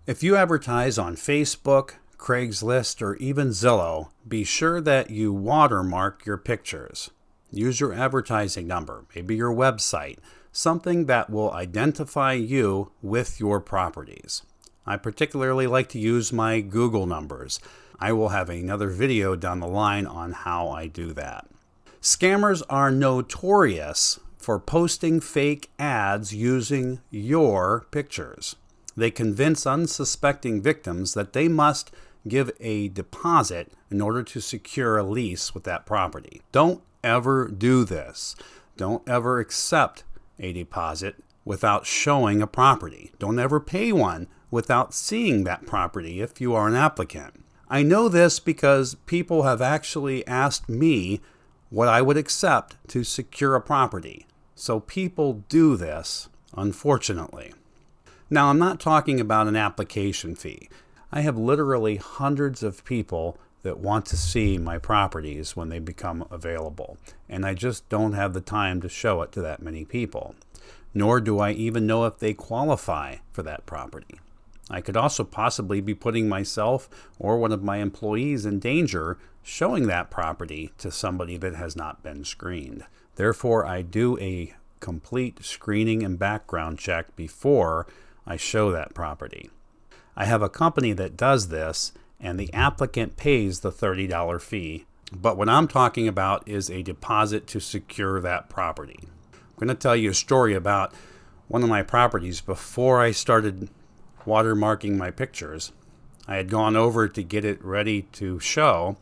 If you advertise on Facebook, Craigslist, or even Zillow, be sure that you watermark your pictures. Use your advertising number, maybe your website, something that will identify you with your properties. I particularly like to use my Google numbers. I will have another video down the line on how I do that. Scammers are notorious for posting fake ads using your pictures. They convince unsuspecting victims that they must give a deposit in order to secure a lease with that property. Don't ever do this. Don't ever accept a deposit without showing a property. Don't ever pay one without seeing that property if you are an applicant. I know this because people have actually asked me what I would accept to secure a property. So people do this, unfortunately. Now, I'm not talking about an application fee. I have literally hundreds of people that want to see my properties when they become available, and I just don't have the time to show it to that many people, nor do I even know if they qualify for that property. I could also possibly be putting myself or one of my employees in danger showing that property to somebody that has not been screened. Therefore, I do a complete screening and background check before I show that property. I have a company that does this, and the applicant pays the $30 fee. But what I'm talking about is a deposit to secure that property. I'm going to tell you a story about one of my properties. Before I started watermarking my pictures, I had gone over to get it ready to show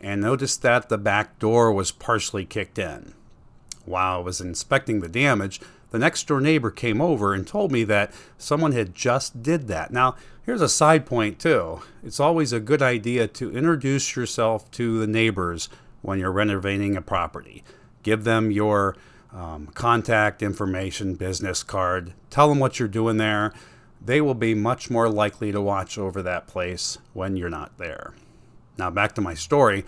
and noticed that the back door was partially kicked in. While I was inspecting the damage, the next door neighbor came over and told me that someone had just did that. Now, here's a side point too. It's always a good idea to introduce yourself to the neighbors when you're renovating a property. Give them your contact information, business card. Tell them what you're doing there. They will be much more likely to watch over that place when you're not there. Now, back to my story.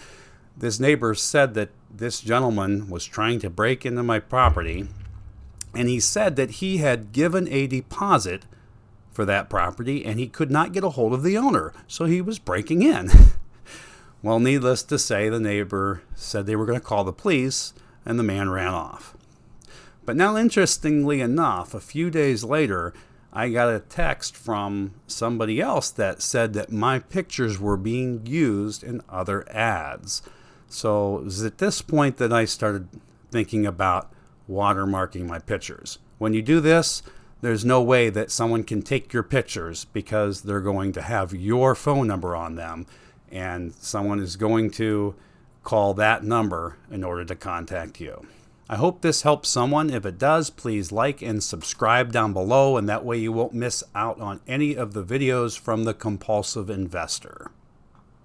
This neighbor said that this gentleman was trying to break into my property, and he said that he had given a deposit for that property and he could not get a hold of the owner, so he was breaking in. Well, needless to say, the neighbor said they were going to call the police, and the man ran off. But now, interestingly enough, a few days later, I got a text from somebody else that said that my pictures were being used in other ads. So it was at this point that I started thinking about watermarking my pictures. When you do this, there's no way that someone can take your pictures because they're going to have your phone number on them, and someone is going to call that number in order to contact you. I hope this helps someone. If it does, please like and subscribe down below, and that way you won't miss out on any of the videos from The Compulsive Investor.